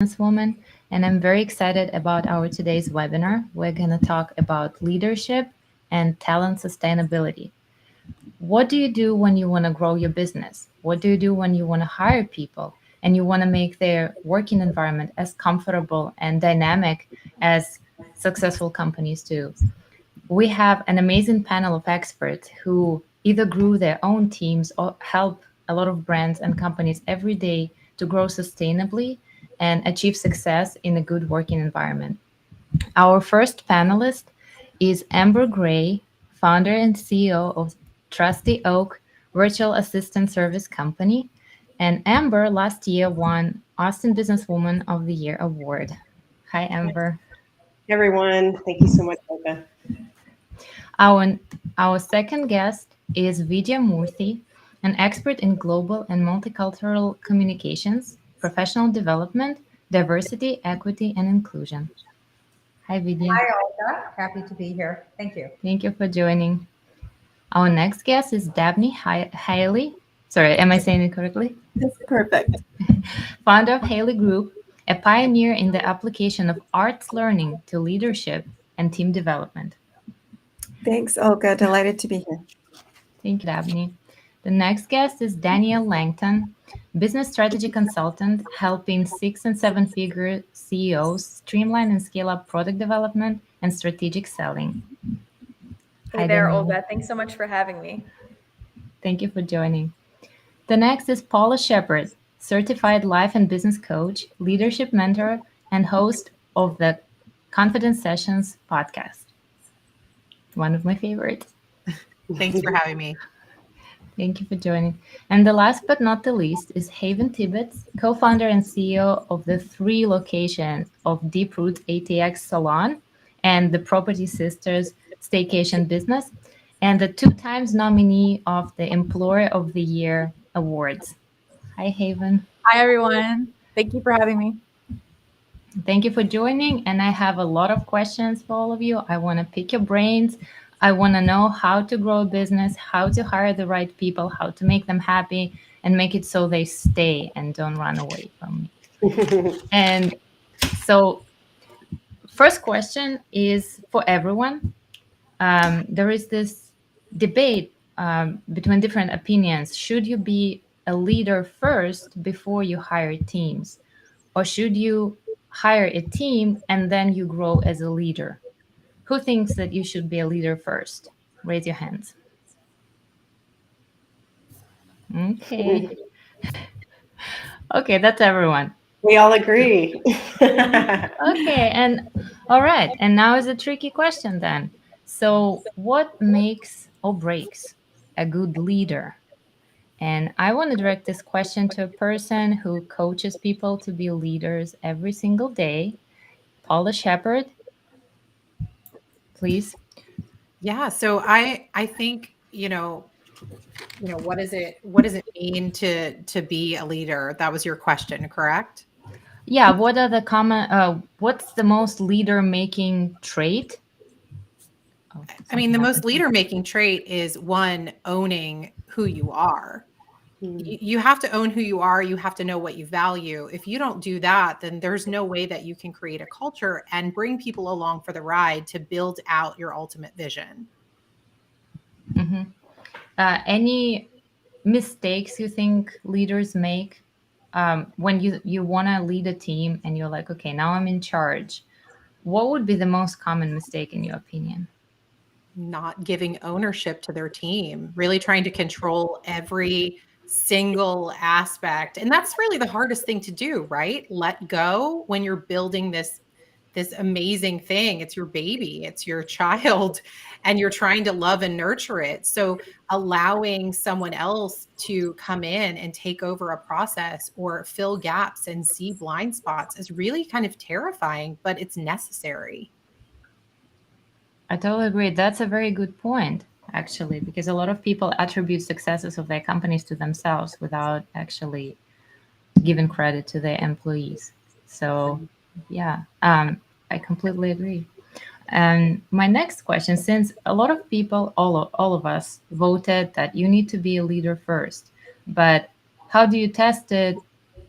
businesswoman, and I'm very excited about our today's webinar. We're going to talk about leadership and talent sustainability. What do you do when you want to grow your business? What do you do when you want to hire people and you want to make their working environment as comfortable and dynamic as successful companies do? We have an amazing panel of experts who either grew their own teams or help a lot of brands and companies every day to grow sustainably and achieve success in a good working environment. Our first panelist is Amber Gray, founder and CEO of Trusty Oak Virtual Assistant Service Company. And Amber last year won Austin Businesswoman of the Year award. Hi, Amber. Hey everyone, thank you so much, Olga. Our, our second guest is Vidya Moorthy, an expert in global and multicultural communications, professional development, diversity, equity, and inclusion. Hi, Vidya. Hi, Olga. Happy to be here. Thank you. Thank you for joining. Our next guest is Dabney Hailey. Sorry, am I saying it correctly? That's perfect. Founder of Hailey Group, a pioneer in the application of arts learning to leadership and team development. Thanks, Olga. Delighted to be here. Thank you, Dabney. The next guest is Danielle Langton, business strategy consultant, helping 6 and 7-figure CEOs streamline and scale up product development and strategic selling. Hey there, Olga. Thanks so much for having me. Thank you for joining. The next is Paula Shepard, certified life and business coach, leadership mentor, and host of the Confidence Sessions podcast. One of my favorites. Thanks for having me. Thank you for joining. And the last but not the least is Haven Tibbetts, co-founder and CEO of the 3 locations of Deep Root ATX Salon and the Property Sisters Staycation Business, and the 2 times nominee of the Employer of the Year Awards. Hi, Haven. Hi, everyone. Thank you for having me. Thank you for joining. And I have a lot of questions for all of you. I want to pick your brains. I want to know how to grow a business, how to hire the right people, how to make them happy, and make it so they stay and don't run away from me. And so, first question is for everyone. There is this debate between different opinions. Should you be a leader first before you hire teams? Or should you hire a team and then you grow as a leader? Who thinks that you should be a leader first? Raise your hands. Okay. Okay, that's everyone. We all agree. Okay, and all right. And now is a tricky question then. So, what makes or breaks a good leader? And I want to direct this question to a person who coaches people to be leaders every single day. Paula Shepard, please. Yeah, so I think, what does it mean to be a leader? That was your question, correct? Yeah, what are the what's the most leader making trait? I mean, the most leader making trait is one, owning who you are. You have to own who you are. You have to know what you value. If you don't do that, then there's no way that you can create a culture and bring people along for the ride to build out your ultimate vision. Mm-hmm. Any mistakes you think leaders make when you want to lead a team and you're like, okay, now I'm in charge? What would be the most common mistake in your opinion? Not giving ownership to their team, really trying to control every single aspect. And that's really the hardest thing to do, right? Let go when you're building this amazing thing. It's your baby, it's your child, and you're trying to love and nurture it. So allowing someone else to come in and take over a process or fill gaps and see blind spots is really kind of terrifying, but it's necessary. I totally agree. That's a very good point, actually, because a lot of people attribute successes of their companies to themselves without actually giving credit to their employees. So, yeah, I completely agree. And my next question, since a lot of people, all of us, voted that you need to be a leader first, but how do you test it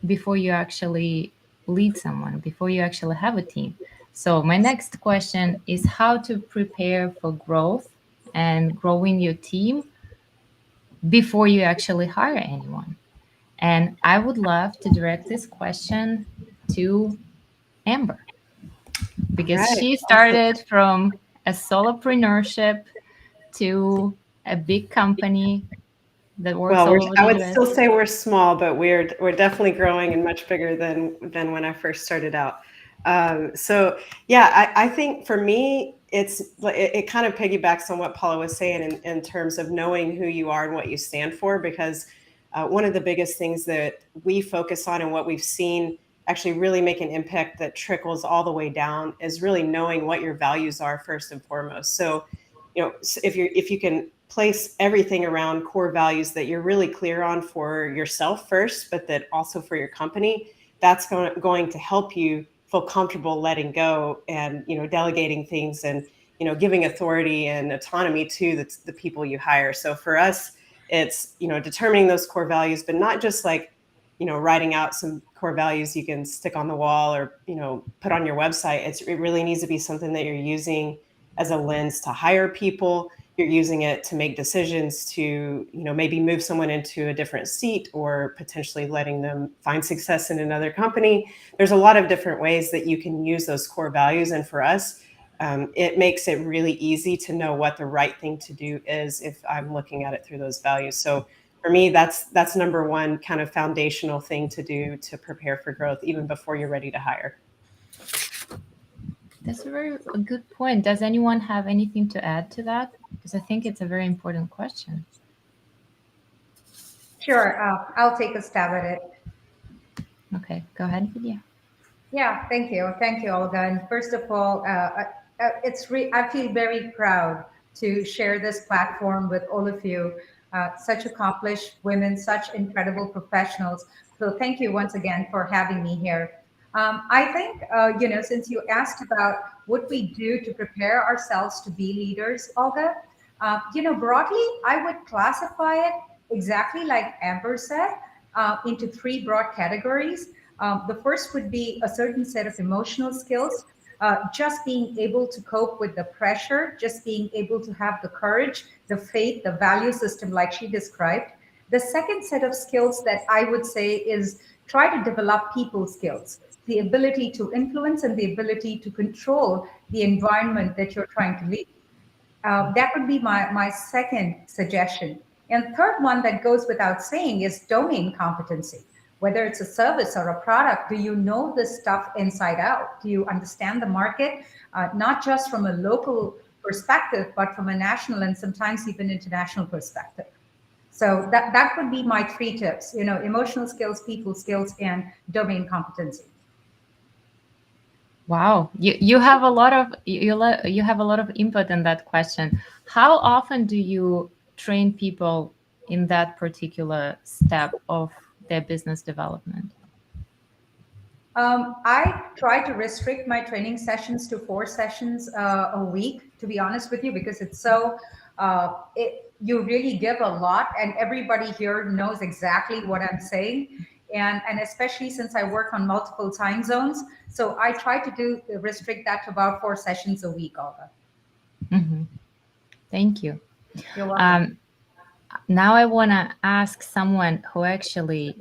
before you actually lead someone, before you actually have a team. So my next question is how to prepare for growth and growing your team before you actually hire anyone. And I would love to direct this question to Amber because Right. she started from a solopreneurship to a big company that works Well, all over I the would US. still say we're small, but we're definitely growing and much bigger than when I first started out. So yeah, I think for me, it kind of piggybacks on what Paula was saying in terms of knowing who you are and what you stand for, because one of the biggest things that we focus on and what we've seen actually really make an impact that trickles all the way down is really knowing what your values are first and foremost. So, if you can place everything around core values that you're really clear on for yourself first, but that also for your company, that's going to help you feel comfortable letting go and, delegating things and, giving authority and autonomy to the people you hire. So for us, it's, determining those core values, but not just like, writing out some core values you can stick on the wall or, put on your website. It really needs to be something that you're using as a lens to hire people. You're using it to make decisions to, maybe move someone into a different seat or potentially letting them find success in another company. There's a lot of different ways that you can use those core values. And for us, it makes it really easy to know what the right thing to do is if I'm looking at it through those values. So for me, that's number one kind of foundational thing to do to prepare for growth, even before you're ready to hire. That's a good point. Does anyone have anything to add to that? Because I think it's a very important question. Sure, I'll take a stab at it. Okay, go ahead, Vidya. Yeah, thank you, Olga. And first of all, I feel very proud to share this platform with all of you, such accomplished women, such incredible professionals. So thank you once again for having me here. I think, since you asked about what we do to prepare ourselves to be leaders, Olga, broadly, I would classify it exactly like Amber said, into three broad categories. The first would be a certain set of emotional skills, just being able to cope with the pressure, just being able to have the courage, the faith, the value system, like she described. The second set of skills that I would say is try to develop people skills, the ability to influence and the ability to control the environment that you're trying to lead. That would be my second suggestion. And third one that goes without saying is domain competency. Whether it's a service or a product, do you know this stuff inside out? Do you understand the market, not just from a local perspective, but from a national and sometimes even international perspective? So that would be my three tips, emotional skills, people skills, and domain competency. Wow, you have a lot of you have a lot of input in that question. How often do you train people in that particular step of their business development? I try to restrict my training sessions to 4 sessions a week, to be honest with you, because it's so, you really give a lot and everybody here knows exactly what I'm saying. And especially since I work on multiple time zones. So I try to restrict that to about 4 sessions a week, Olga. Mm-hmm. Thank you. You're welcome. Now I want to ask someone who actually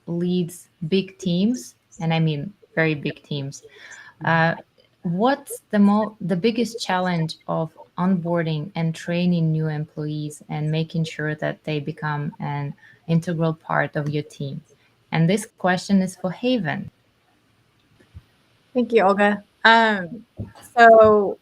leads big teams, and I mean very big teams. What's the biggest challenge of onboarding and training new employees and making sure that they become an integral part of your team? And this question is for Haven. Thank you, Olga. So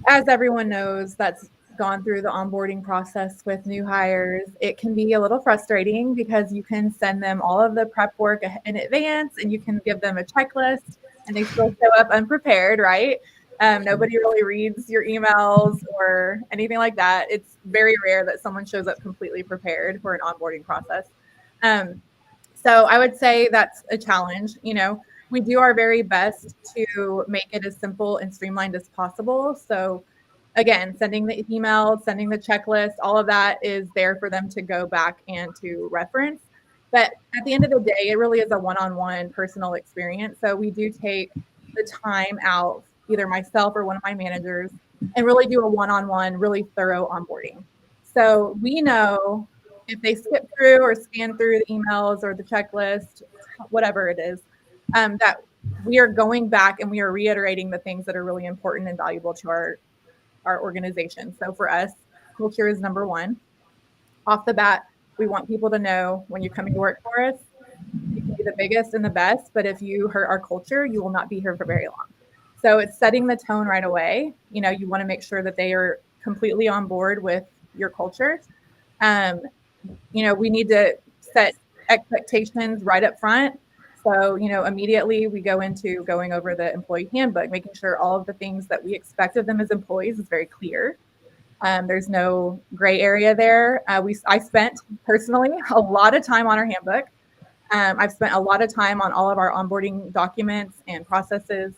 as everyone knows that's gone through the onboarding process with new hires, it can be a little frustrating because you can send them all of the prep work in advance and you can give them a checklist and they still show up unprepared, right? Nobody really reads your emails or anything like that. It's very rare that someone shows up completely prepared for an onboarding process. So I would say that's a challenge. We do our very best to make it as simple and streamlined as possible. So again, sending the email, sending the checklist, all of that is there for them to go back and to reference. But at the end of the day, it really is a one-on-one personal experience. So we do take the time out, either myself or one of my managers, and really do a one-on-one, really thorough onboarding. So we know if they skip through or scan through the emails or the checklist, whatever it is, that we are going back and we are reiterating the things that are really important and valuable to our organization. So for us, culture is number one. Off the bat, we want people to know when you're coming to work for us, you can be the biggest and the best, but if you hurt our culture, you will not be here for very long. So it's setting the tone right away. You know, you want to make sure that they are completely on board with your culture. You know, we need to set expectations right up front. So, you know, immediately we go into going over the employee handbook, making sure all of the things that we expect of them as employees is very clear. There's no gray area there. I spent personally a lot of time on our handbook. I've spent a lot of time on all of our onboarding documents and processes.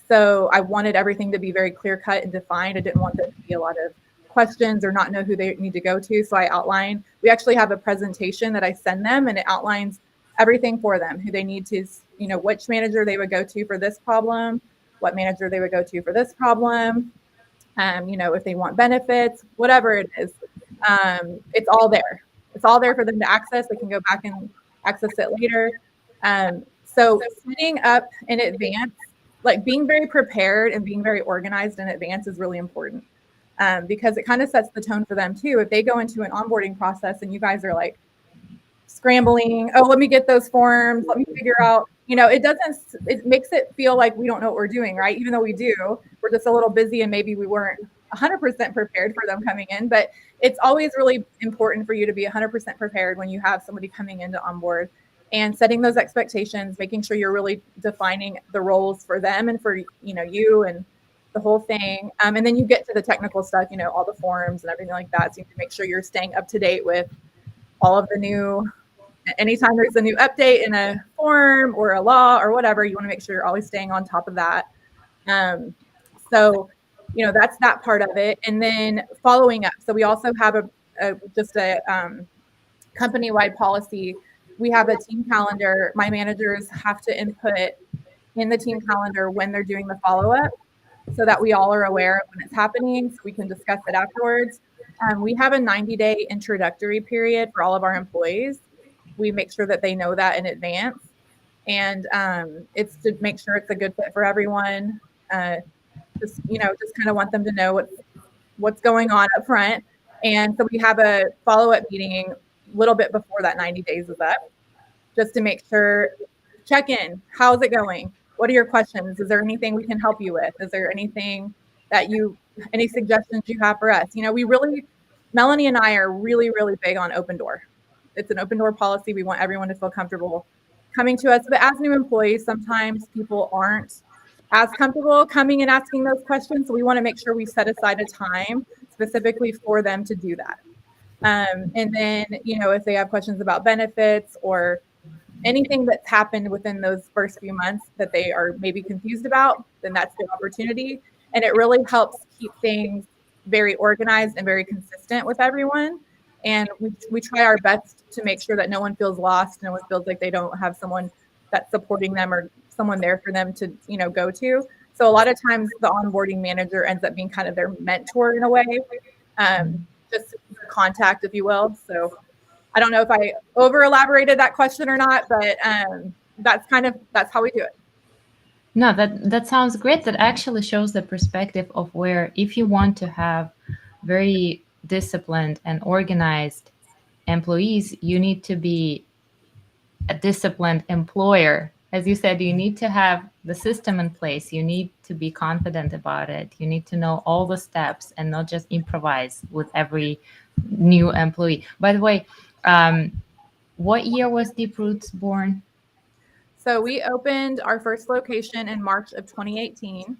So I wanted everything to be very clear cut and defined. I didn't want there to be a lot of questions or not know who they need to go to. So I outline, we actually have a presentation that I send them, and it outlines everything for them, who they need to, you know, which manager they would go to for this problem, what manager they would go to for this problem. You know, if they want benefits, whatever it is, it's all there. It's all there for them to access. They can go back and access it later. So setting up in advance, like being very prepared and being very organized in advance is really important, because it kind of sets the tone for them too. If they go into an onboarding process and you guys are like scrambling, oh, let me get those forms, let me figure out, you know, it makes it feel like we don't know what we're doing, right? Even though we do, we're just a little busy and maybe we weren't 100% prepared for them coming in. But it's always really important for you to be 100% prepared when you have somebody coming in to onboard, and setting those expectations, making sure you're really defining the roles for them and for, you know, you and the whole thing. And then you get to the technical stuff, you know, all the forms and everything like that. So you have to make sure you're staying up to date with all of the new, anytime there's a new update in a form or a law or whatever, you want to make sure you're always staying on top of that. So, you know, that's that part of it. And then following up. So we also have a company-wide policy. We have a team calendar. My managers have to input in the team calendar when they're doing the follow-up, so that we all are aware of when it's happening, so we can discuss it afterwards. We have a 90-day introductory period for all of our employees. We make sure that they know that in advance. And it's to make sure it's a good fit for everyone. Just kind of want them to know what's going on up front. And so we have a follow-up meeting a little bit before that 90 days is up, just to make sure, check in. How's it going? What are your questions? Is there anything we can help you with? Is there anything any suggestions you have for us? You know, Melanie and I are really, really big on open door. It's an open door policy. We want everyone to feel comfortable coming to us. But as new employees, sometimes people aren't as comfortable coming and asking those questions. So we want to make sure we set aside a time specifically for them to do that. And then, you know, if they have questions about benefits or anything that's happened within those first few months that they are maybe confused about, then that's the opportunity. And it really helps keep things very organized and very consistent with everyone. And we try our best to make sure that no one feels lost, no one feels like they don't have someone that's supporting them or someone there for them to, you know, go to. So a lot of times the onboarding manager ends up being kind of their mentor in a way, just contact, if you will. So I don't know if I over elaborated that question or not, but that's how we do it. No, that sounds great. That actually shows the perspective of where, if you want to have very disciplined and organized employees, you need to be a disciplined employer. As you said, you need to have the system in place. You need to be confident about it. You need to know all the steps and not just improvise with every new employee. By the way, what year was Deep Roots born? So we opened our first location in March of 2018,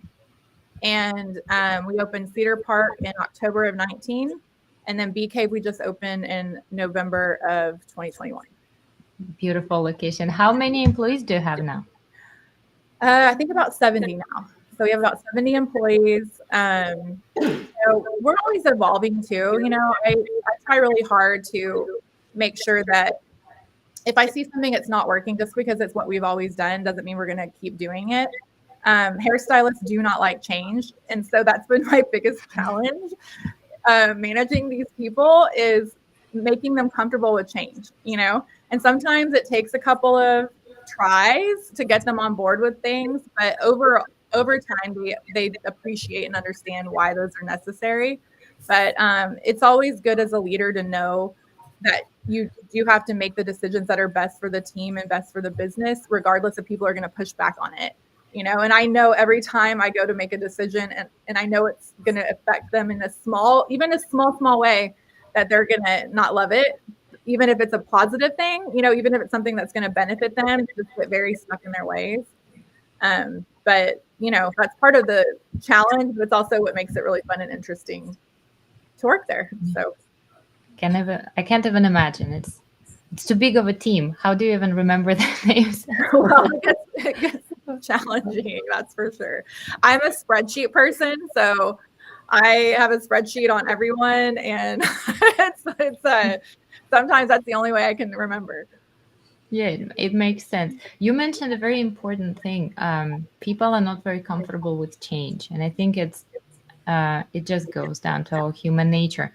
and we opened Cedar Park in October of 19, and then Bee Cave we just opened in November of 2021. Beautiful location. How many employees do you have now? I think about 70 now. So we have about 70 employees. So we're always evolving too. You know, I try really hard to make sure that if I see something that's not working, just because it's what we've always done doesn't mean we're going to keep doing it. Hairstylists do not like change. And so that's been my biggest challenge. Managing these people is making them comfortable with change, you know? And sometimes it takes a couple of tries to get them on board with things, but over time, they appreciate and understand why those are necessary. But it's always good as a leader to know that you do have to make the decisions that are best for the team and best for the business, regardless if people are going to push back on it. You know, and I know every time I go to make a decision and I know it's going to affect them in a small way, that they're going to not love it, even if it's a positive thing, you know, even if it's something that's going to benefit them, they just get very stuck in their ways. But, you know, that's part of the challenge, but it's also what makes it really fun and interesting to work there. So I can't even imagine. It's too big of a team. How do you even remember their names? Well, it gets challenging, that's for sure. I'm a spreadsheet person, so I have a spreadsheet on everyone, and it's sometimes that's the only way I can remember. Yeah, it makes sense. You mentioned a very important thing. People are not very comfortable with change, and I think it just goes down to our human nature.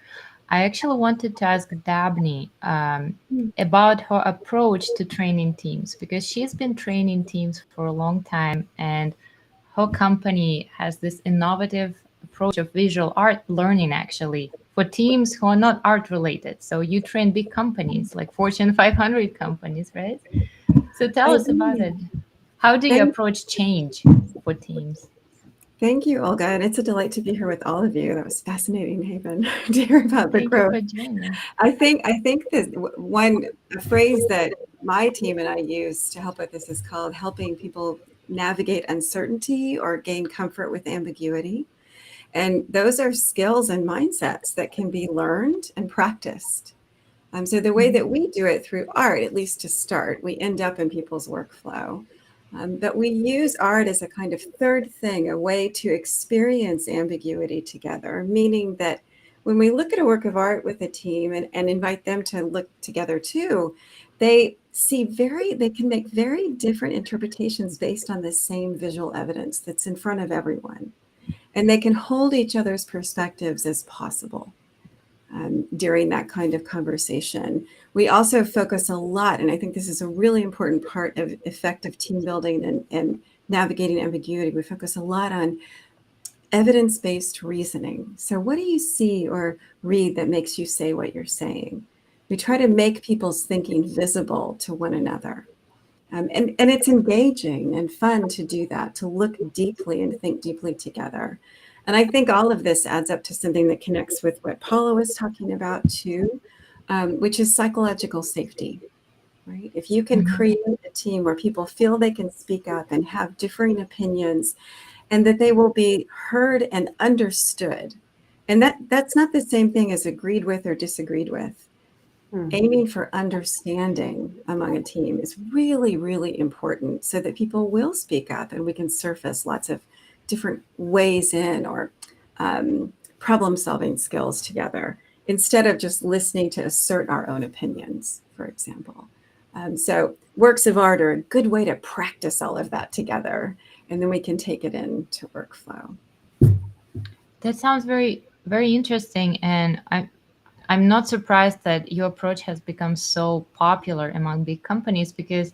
I actually wanted to ask Dabney about her approach to training teams, because she's been training teams for a long time, and her company has this innovative approach of visual art learning, actually, for teams who are not art related. So you train big companies like Fortune 500 companies, right? So tell us about it. How do you approach change for teams? Thank you, Olga, and it's a delight to be here with all of you. That was fascinating, Haven, to hear about the Thank you growth. for joining. I think that a phrase that my team and I use to help with this is called helping people navigate uncertainty or gain comfort with ambiguity. And those are skills and mindsets that can be learned and practiced. So the way that we do it through art, at least to start, we end up in people's workflow. But we use art as a kind of third thing, a way to experience ambiguity together, meaning that when we look at a work of art with a team and invite them to look together too, they can make very different interpretations based on the same visual evidence that's in front of everyone. And they can hold each other's perspectives as possible. During that kind of conversation. We also focus a lot, and I think this is a really important part of effective team building and navigating ambiguity. We focus a lot on evidence-based reasoning. So what do you see or read that makes you say what you're saying? We try to make people's thinking visible to one another. And it's engaging and fun to do that, to look deeply and think deeply together. And I think all of this adds up to something that connects with what Paula was talking about too, which is psychological safety, right? If you can create a team where people feel they can speak up and have differing opinions and that they will be heard and understood. And that's not the same thing as agreed with or disagreed with. Aiming for understanding among a team is really, really important so that people will speak up and we can surface lots of different ways in or problem-solving skills together instead of just listening to assert our own opinions, for example. So works of art are a good way to practice all of that together, and then we can take it into workflow. That sounds very, very interesting, and I'm not surprised that your approach has become so popular among big companies, because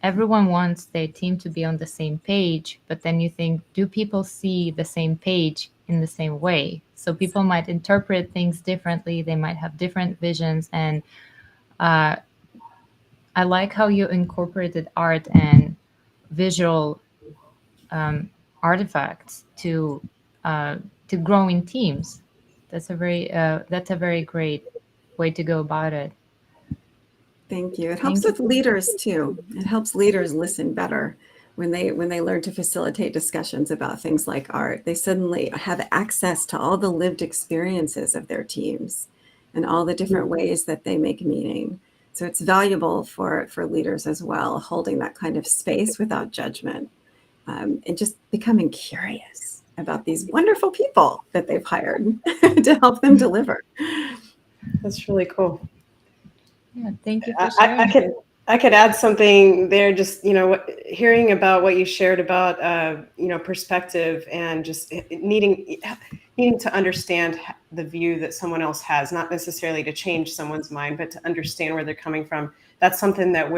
everyone wants their team to be on the same page, but then you think, do people see the same page in the same way? So people might interpret things differently. They might have different visions. And I like how you incorporated art and visual artifacts to growing teams. That's a very great way to go about it. Thank you. It helps with leaders too. It helps leaders listen better when they learn to facilitate discussions about things like art. They suddenly have access to all the lived experiences of their teams and all the different ways that they make meaning. So it's valuable for leaders as well, holding that kind of space without judgment, and just becoming curious about these wonderful people that they've hired to help them deliver. That's really cool. Yeah, thank you for sharing. I could add something there, just, hearing about what you shared about, perspective and just needing to understand the view that someone else has, not necessarily to change someone's mind, but to understand where they're coming from. That's something that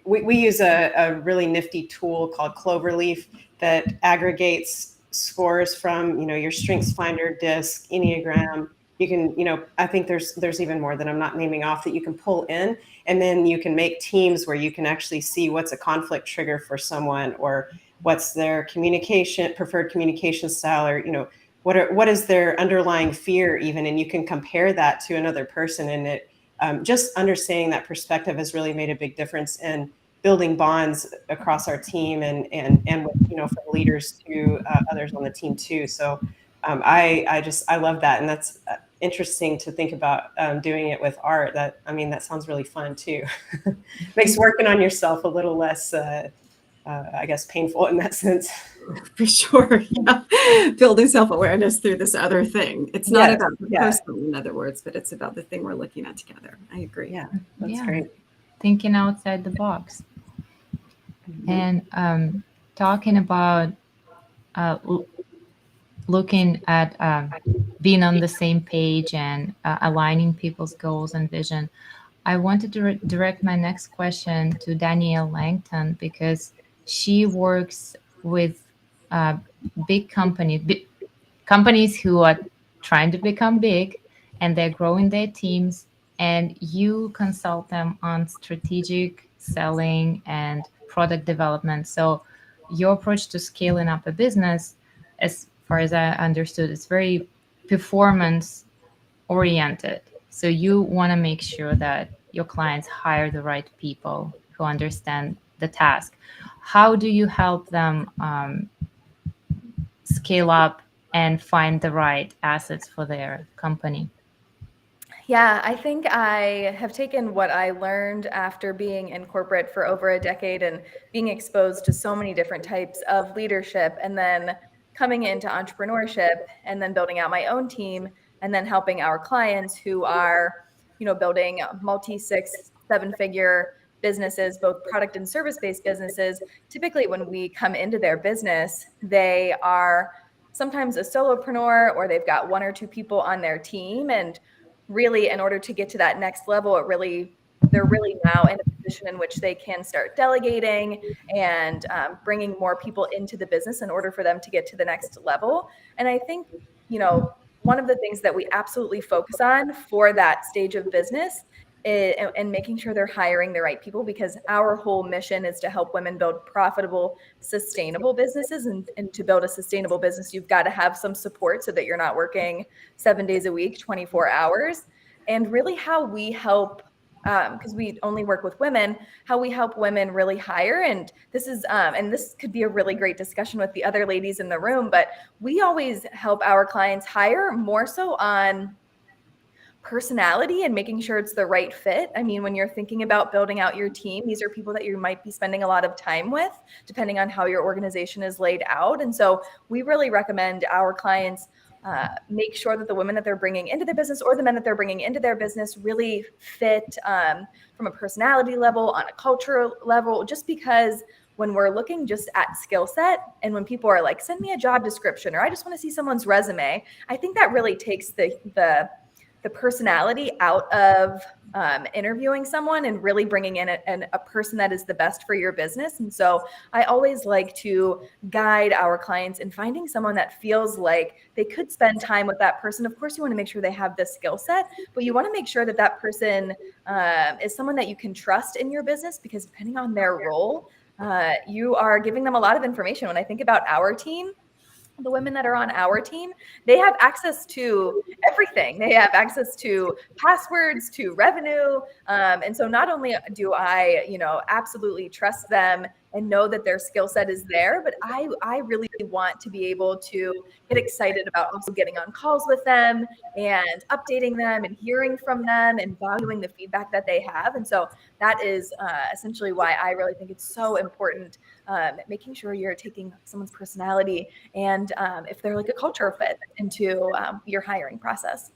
we use a really nifty tool called Cloverleaf that aggregates scores from, your Strengths Finder, DISC, Enneagram. You can, I think there's even more that I'm not naming off that you can pull in, and then you can make teams where you can actually see what's a conflict trigger for someone, or what's their preferred communication style, or, what is their underlying fear even, and you can compare that to another person. And it just understanding that perspective has really made a big difference in building bonds across our team, and with, for the leaders to others on the team too. So I love that, and that's interesting to think about doing it with art. That sounds really fun too. Makes working on yourself a little less, I guess, painful in that sense. For sure. Yeah. Building self-awareness through this other thing. It's not about the person, in other words, but it's about the thing we're looking at together. I agree. Yeah, that's great. Thinking outside the box. Mm-hmm. And talking about looking at being on the same page and aligning people's goals and vision, I wanted to direct my next question to Danielle Langton, because she works with big companies who are trying to become big, and they're growing their teams, and you consult them on strategic selling and product development. So your approach to scaling up a business, as far as I understood, is very performance oriented. So you want to make sure that your clients hire the right people who understand the task. How do you help them scale up and find the right assets for their company? Yeah, I think I have taken what I learned after being in corporate for over a decade and being exposed to so many different types of leadership, and then coming into entrepreneurship and then building out my own team, and then helping our clients who are, building multi 6, 7 figure businesses, both product and service-based businesses. Typically, when we come into their business, they are sometimes a solopreneur, or they've got 1 or 2 people on their team. And really, in order to get to that next level, they're really now in a position in which they can start delegating and bringing more people into the business in order for them to get to the next level. And I think, one of the things that we absolutely focus on for that stage of business and making sure they're hiring the right people, because our whole mission is to help women build profitable, sustainable businesses. And to build a sustainable business, you've got to have some support so that you're not working 7 days a week, 24 hours. And really how we help, because we only work with women, how we help women really hire. And this could be a really great discussion with the other ladies in the room, but we always help our clients hire more so on personality and making sure it's the right fit. I mean, when you're thinking about building out your team, these are people that you might be spending a lot of time with, depending on how your organization is laid out. And so we really recommend our clients make sure that the women that they're bringing into their business, or the men that they're bringing into their business, really fit from a personality level, on a cultural level, just because when we're looking just at skill set, and when people are like, send me a job description, or I just want to see someone's resume, I think that really takes the personality out of interviewing someone and really bringing in a person that is the best for your business. And so I always like to guide our clients in finding someone that feels like they could spend time with that person. Of course, you want to make sure they have the skill set, but you want to make sure that that person is someone that you can trust in your business, because depending on their role, you are giving them a lot of information. When I think about our team, the women that are on our team, they have access to everything. They have access to passwords, to revenue. And so not only do I, absolutely trust them and know that their skill set is there, but I really want to be able to get excited about also getting on calls with them and updating them and hearing from them and valuing the feedback that they have. And so that is essentially why I really think it's so important, making sure you're taking someone's personality and if they're like a culture fit into your hiring process.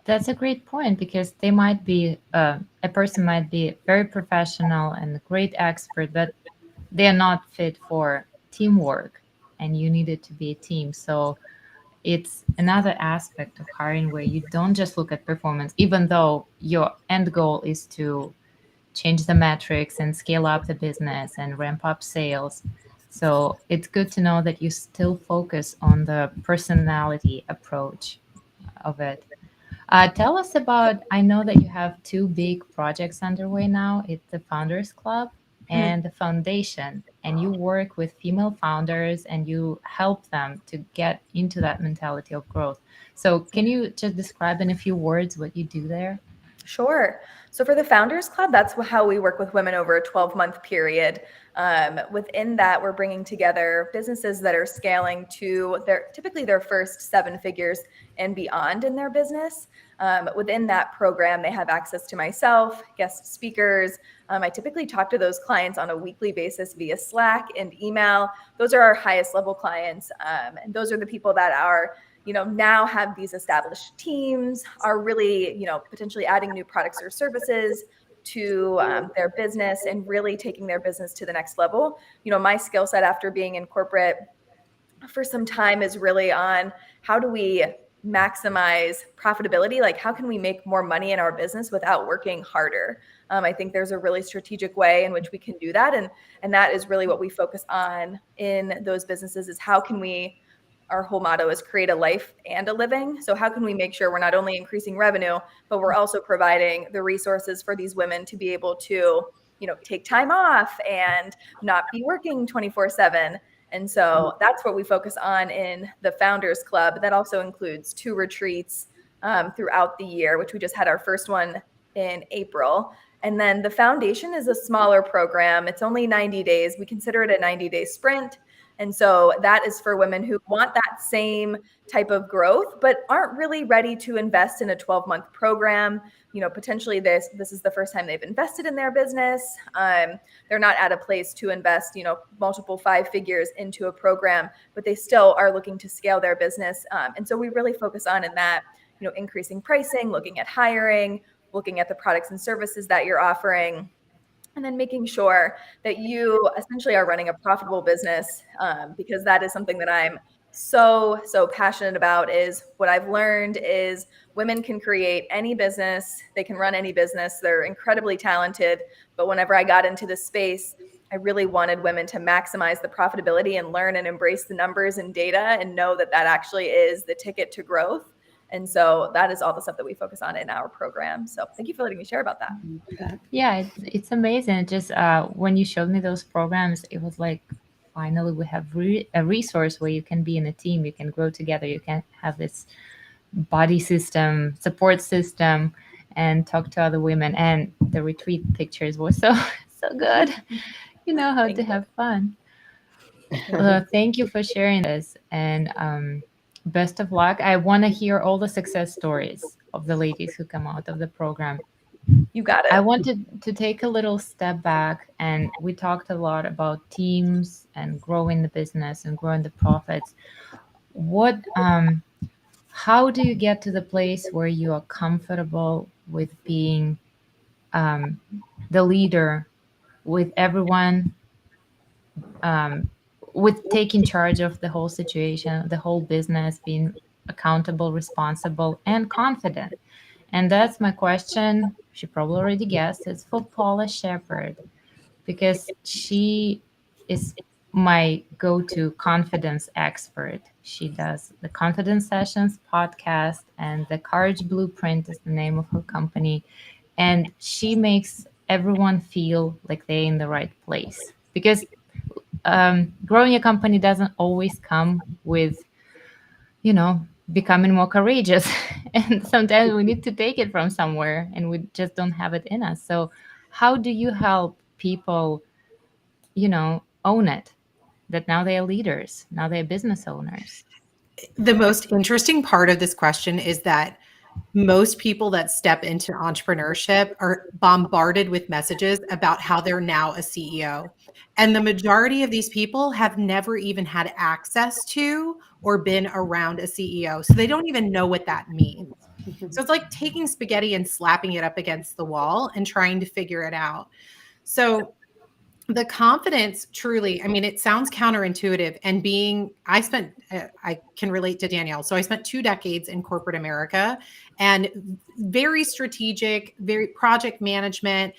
That's a great point because they might be a person might be very professional and a great expert, but they are not fit for teamwork, and you need it to be a team. So it's another aspect of hiring where you don't just look at performance, even though your end goal is to change the metrics and scale up the business and ramp up sales. So it's good to know that you still focus on the personality approach of it. Tell us about, I know that you have two big projects underway now. It's the Founders Club Mhm. and the Foundation. And you work with female founders and you help them to get into that mentality of growth. So can you just describe in a few words what you do there? Sure. So for the Founders Club, that's how we work with women over a 12-month period. Within that, we're bringing together businesses that are scaling to typically their first 7 figures and beyond in their business. Within that program, they have access to myself, guest speakers. I typically talk to those clients on a weekly basis via Slack and email. Those are our highest level clients. And those are the people that are now have these established teams, are really, potentially adding new products or services to their business and really taking their business to the next level. My skill set after being in corporate for some time is really on how do we maximize profitability? Like, how can we make more money in our business without working harder? I think there's a really strategic way in which we can do that. And that is really what we focus on in those businesses is how can we, our whole motto is create a life and a living. So how can we make sure we're not only increasing revenue, but we're also providing the resources for these women to be able to, take time off and not be working 24/7. And so that's what we focus on in the Founders Club. That also includes 2 retreats throughout the year, which we just had our first one in April. And then the foundation is a smaller program. It's only 90 days. We consider it a 90-day sprint. And so that is for women who want that same type of growth, but aren't really ready to invest in a 12-month program. Potentially this is the first time they've invested in their business. They're not at a place to invest, multiple 5 figures into a program, but they still are looking to scale their business. And so we really focus on in that, increasing pricing, looking at hiring, looking at the products and services that you're offering, and then making sure that you essentially are running a profitable business, because that is something that I'm so passionate about. Is what I've learned is women can create any business, they can run any business, they're incredibly talented. But whenever I got into this space, I really wanted women to maximize the profitability and learn and embrace the numbers and data and know that that actually is the ticket to growth. And so that is all the stuff that we focus on in our program. So thank you for letting me share about that. Yeah, it's amazing. It just when you showed me those programs, it was like finally we have a resource where you can be in a team, you can grow together, you can have this body system, support system, and talk to other women. And the retreat pictures were so so good. You know how Thank to you. have fun. Thank you for sharing this, and best of luck. I want to hear all the success stories of the ladies who come out of the program. You got I it. wanted to take a little step back, and we talked a lot about teams and growing the business and growing the profits. What, how do you get to the place where you are comfortable with being um, the leader, with everyone, um, with taking charge of the whole situation, the whole business, being accountable, responsible, and confident? And that's my question. She probably already guessed. It's for Paula Shepherd because she is my go-to confidence expert. She does the Confidence Sessions podcast, and the Courage Blueprint is the name of her company. And she makes everyone feel like they're in the right place because growing a company doesn't always come with, becoming more courageous. And sometimes we need to take it from somewhere and we just don't have it in us. So, how do you help people, own it? That now they are leaders, now they're business owners. The most interesting part of this question is that most people that step into entrepreneurship are bombarded with messages about how they're now a CEO. And the majority of these people have never even had access to or been around a CEO. So they don't even know what that means. So it's like taking spaghetti and slapping it up against the wall and trying to figure it out. So the confidence truly, I mean, it sounds counterintuitive, and I can relate to Danielle. So I spent 2 decades in corporate America, and very strategic, very project management,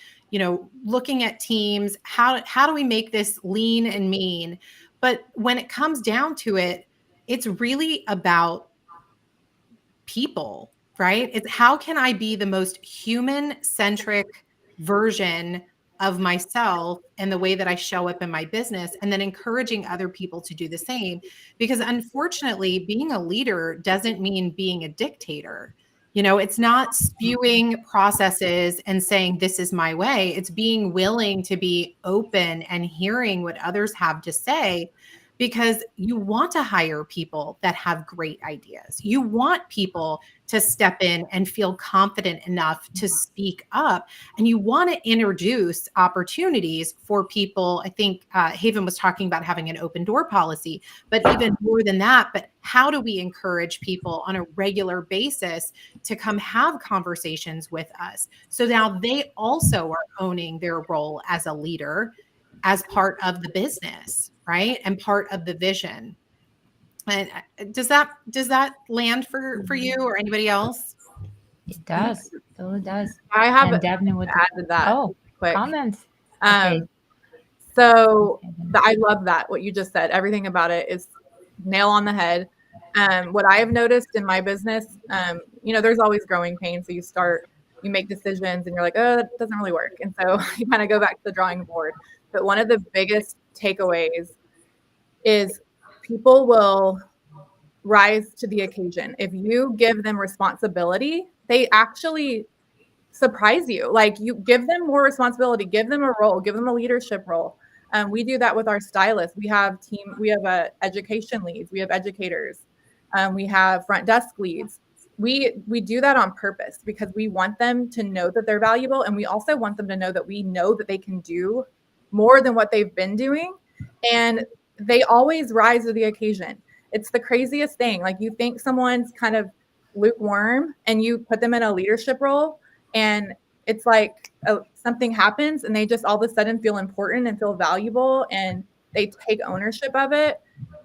looking at teams, how do we make this lean and mean? But when it comes down to it, it's really about people, right? It's how can I be the most human centric version of myself and the way that I show up in my business, and then encouraging other people to do the same. Because unfortunately, being a leader doesn't mean being a dictator. It's not spewing processes and saying, this is my way. It's being willing to be open and hearing what others have to say, because you want to hire people that have great ideas. You want people to step in and feel confident enough to speak up. And you want to introduce opportunities for people. I think Haven was talking about having an open door policy, but even more than that, but how do we encourage people on a regular basis to come have conversations with us? So now they also are owning their role as a leader, as part of the business, right? And part of the vision. And does that land for you or anybody else? It does. It totally does. I have And Dabney would added that. Oh, quick. comments. Okay. So I love that, what you just said. Everything about it is nail on the head. What I have noticed in my business, there's always growing pains. So you make decisions and you're like, oh, that doesn't really work. And so you kind of go back to the drawing board. But one of the biggest takeaways is people will rise to the occasion. If you give them responsibility, they actually surprise you. Like, you give them more responsibility, give them a role, give them a leadership role. We do that with our stylists. We have education leads, we have educators, we have front desk leads. We do that on purpose because we want them to know that they're valuable, and we also want them to know that we know that they can do more than what they've been doing, and they always rise to the occasion. It's the craziest thing. Like, you think someone's kind of lukewarm and you put them in a leadership role, and it's like something happens and they just all of a sudden feel important and feel valuable, and they take ownership of it.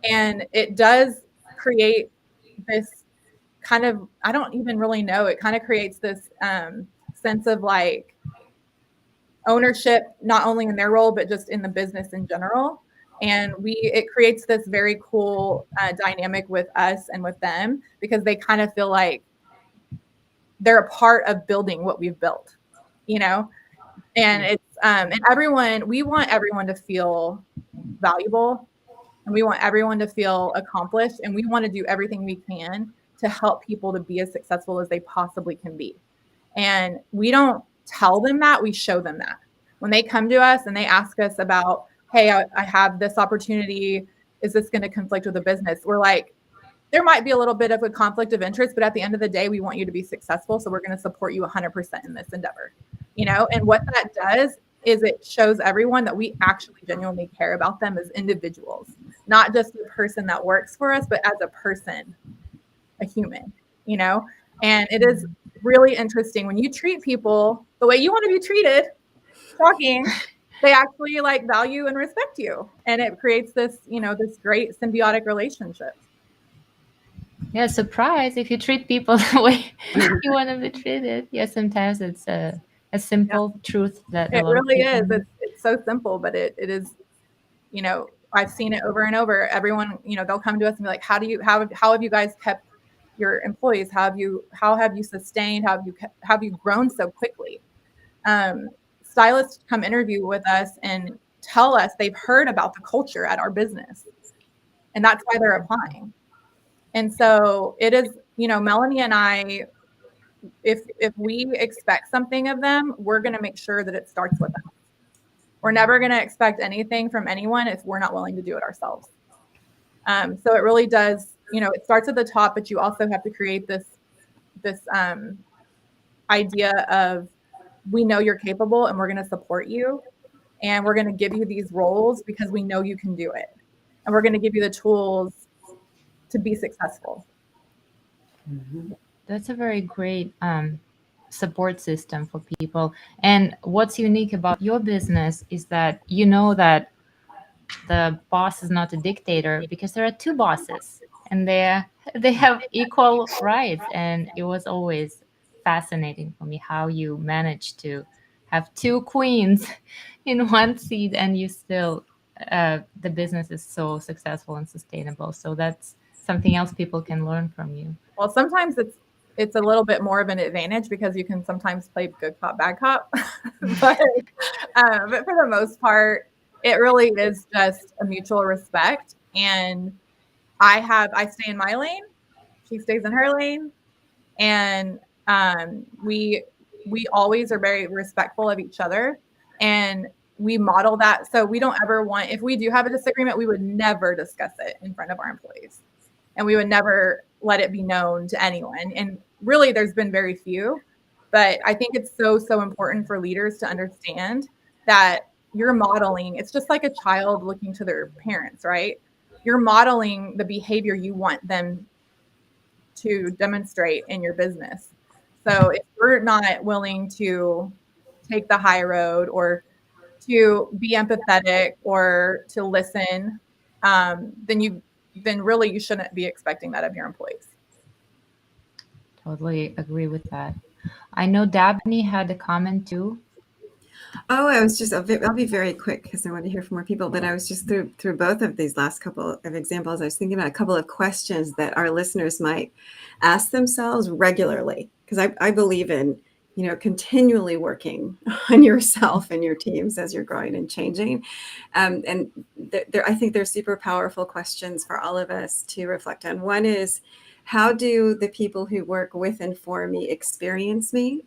And it does create this kind of, I don't even really know, it kind of creates this sense of like ownership, not only in their role, but just in the business in general. And it creates this very cool dynamic with us and with them, because they kind of feel like they're a part of building what we've built, and it's, and we want everyone to feel valuable, and we want everyone to feel accomplished, and we want to do everything we can to help people to be as successful as they possibly can be. And we don't tell them that, we show them that. When they come to us and they ask us about, hey, I have this opportunity, is this going to conflict with the business? We're like, there might be a little bit of a conflict of interest, but at the end of the day, we want you to be successful. So we're going to support you 100% in this endeavor, and what that does is it shows everyone that we actually genuinely care about them as individuals, not just the person that works for us, but as a person, a human, and it is really interesting when you treat people the way you want to be treated. Shocking. They actually like value and respect you, and it creates this, this great symbiotic relationship. Yeah, surprise if you treat people the way you want to be treated. Yeah, sometimes it's a simple truth that it a lot really of people is. It's so simple, but it is, I've seen it over and over. Everyone, they'll come to us and be like, how have you guys kept your employees? How have you sustained? How have you grown so quickly? Stylists come interview with us and tell us they've heard about the culture at our business, and that's why they're applying. And so it is, Melanie and I, if we expect something of them, we're going to make sure that it starts with us. We're never going to expect anything from anyone if we're not willing to do it ourselves. So it really does, it starts at the top, but you also have to create this idea of, we know you're capable and we're going to support you, and we're going to give you these roles because we know you can do it, and we're going to give you the tools to be successful. That's a very great support system for people. And what's unique about your business is that you know that the boss is not a dictator because there are two bosses and they have equal rights. And it was always fascinating for me how you managed to have two queens in one seat and you still the business is so successful and sustainable. So that's something else people can learn from you. Well, sometimes it's a little bit more of an advantage because you can sometimes play good cop, bad cop. But for the most part, it really is just a mutual respect. And I stay in my lane, she stays in her lane, and we always are very respectful of each other, and we model that. So we don't ever want, if we do have a disagreement, we would never discuss it in front of our employees, and we would never let it be known to anyone. And really, there's been very few, but I think it's so important for leaders to understand that you're modeling. It's just like a child looking to their parents, right? You're modeling the behavior you want them to demonstrate in your business. So if you're not willing to take the high road or to be empathetic or to listen, then really you shouldn't be expecting that of your employees. Totally agree with that. I know Dabney had a comment too. Oh, I'll be very quick because I want to hear from more people. But I was just through both of these last couple of examples, I was thinking about a couple of questions that our listeners might ask themselves regularly. Because I believe in, continually working on yourself and your teams as you're growing and changing. And I think they're super powerful questions for all of us to reflect on. One is, how do the people who work with and for me experience me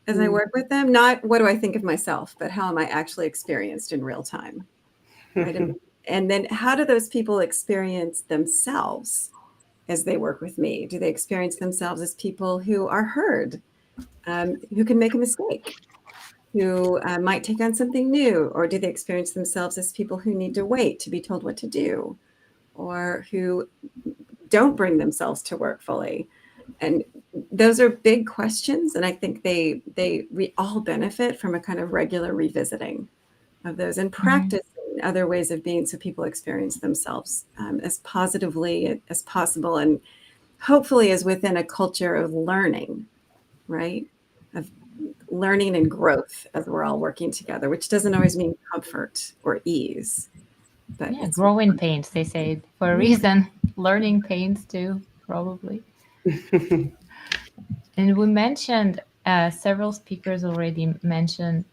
as I work with them? Not what do I think of myself, but how am I actually experienced in real time? Right? And then how do those people experience themselves as they work with me? Do they experience themselves as people who are heard, who can make a mistake, who might take on something new? Or do they experience themselves as people who need to wait to be told what to do, or who don't bring themselves to work fully? And those are big questions. And I think we all benefit from a kind of regular revisiting of those and practicing other ways of being so people experience themselves as positively as possible, and hopefully as within a culture of learning, right? Of learning and growth as we're all working together, which doesn't always mean comfort or ease. But Yeah, growing pains, they say for a reason. Learning pains too, probably. And we mentioned, several speakers already mentioned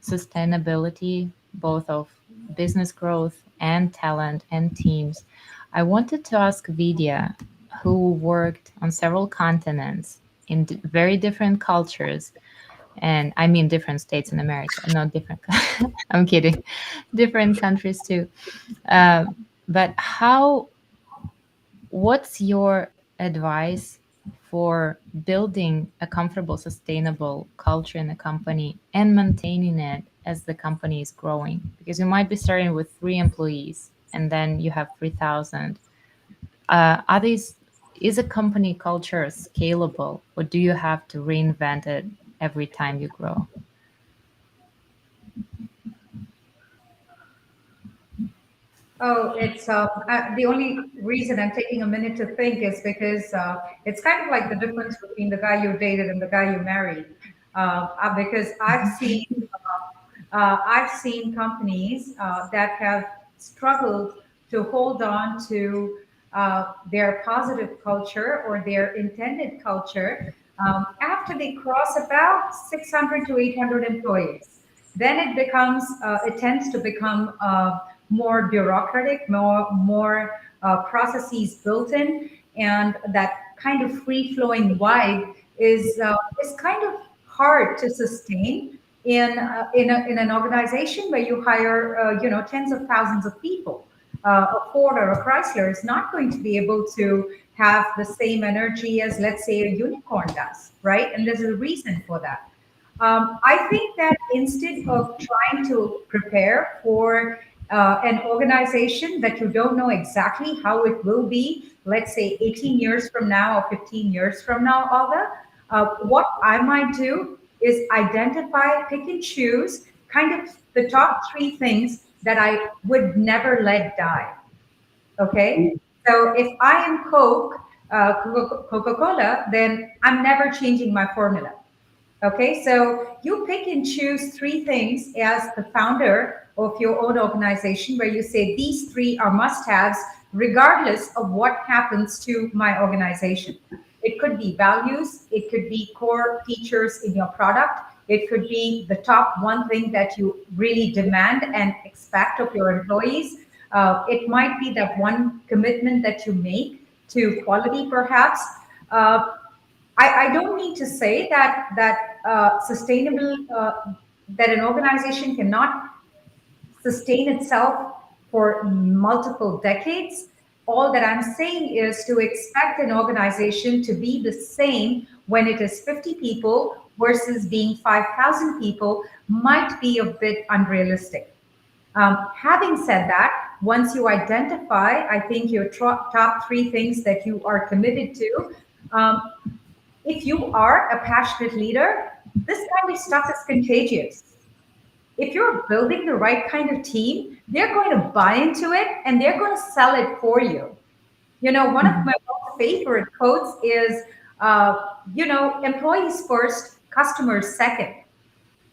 sustainability, both of business growth and talent and teams. I wanted to ask Vidya, who worked on several continents in very different cultures, and I mean different states in America, not different. I'm kidding, different countries too. Uh, but what's your advice for building a comfortable, sustainable culture in a company and maintaining it as the company is growing? Because you might be starting with 3 employees and then you have 3,000. Is a company culture scalable, or do you have to reinvent it every time you grow? Oh, it's the only reason I'm taking a minute to think is because it's kind of like the difference between the guy you dated and the guy you married. Because I've seen companies that have struggled to hold on to their positive culture or their intended culture after they cross about 600 to 800 employees. Then it tends to become more bureaucratic, more processes built in, and that kind of free flowing vibe is kind of hard to sustain in an organization where you hire tens of thousands of people. A Ford or a Chrysler is not going to be able to have the same energy as, let's say, a unicorn does, right? And there's a reason for that. I think that instead of trying to prepare for an organization that you don't know exactly how it will be, let's say 18 years from now or 15 years from now, Olga, what I might do is identify, pick and choose kind of the top three things that I would never let die. Okay. So if I am Coca Cola, then I'm never changing my formula. Okay, so you pick and choose three things as the founder of your own organization where you say these three are must haves, regardless of what happens to my organization. It could be values, it could be core features in your product, it could be the top one thing that you really demand and expect of your employees. It might be that one commitment that you make to quality, perhaps. Uh, I don't mean to say that sustainable that an organization cannot sustain itself for multiple decades. All that I'm saying is to expect an organization to be the same when it is 50 people versus being 5,000 people might be a bit unrealistic. Having said that, once you identify, I think your top three things that you are committed to, um, if you are a passionate leader, this kind of stuff is contagious. If you're building the right kind of team, they're going to buy into it and they're going to sell it for you. You know, one of my most favorite quotes is, employees first, customers second.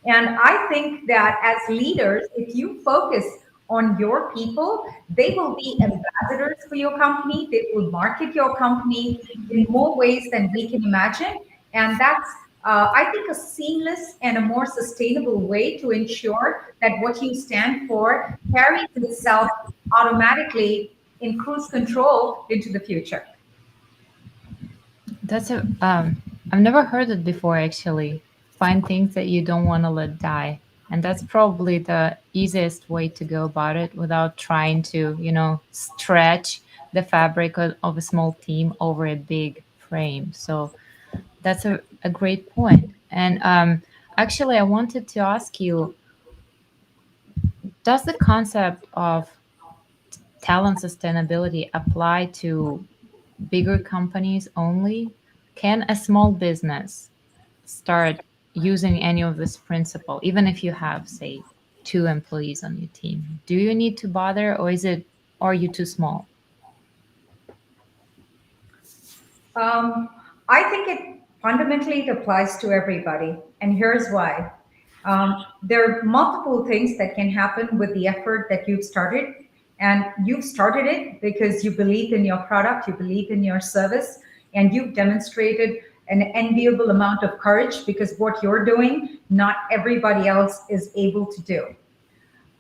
And I think that as leaders, if you focus on your people, they will be ambassadors for your company. They will market your company in more ways than we can imagine. And that's, I think, a seamless and a more sustainable way to ensure that what you stand for carries itself automatically in cruise control into the future. That's a I've never heard it before actually. Find things that you don't want to let die. And that's probably the easiest way to go about it without trying to, stretch the fabric of a small team over a big frame. So that's a great point. And actually, I wanted to ask you, does the concept of talent sustainability apply to bigger companies only? Can a small business start using any of this principle, even if you have, say, two employees on your team? Do you need to bother, or are you too small? Um, I think fundamentally it applies to everybody, and here's why. There are multiple things that can happen with the effort that you've started, and you've started it because you believe in your product, you believe in your service, and you've demonstrated an enviable amount of courage because what you're doing, not everybody else is able to do.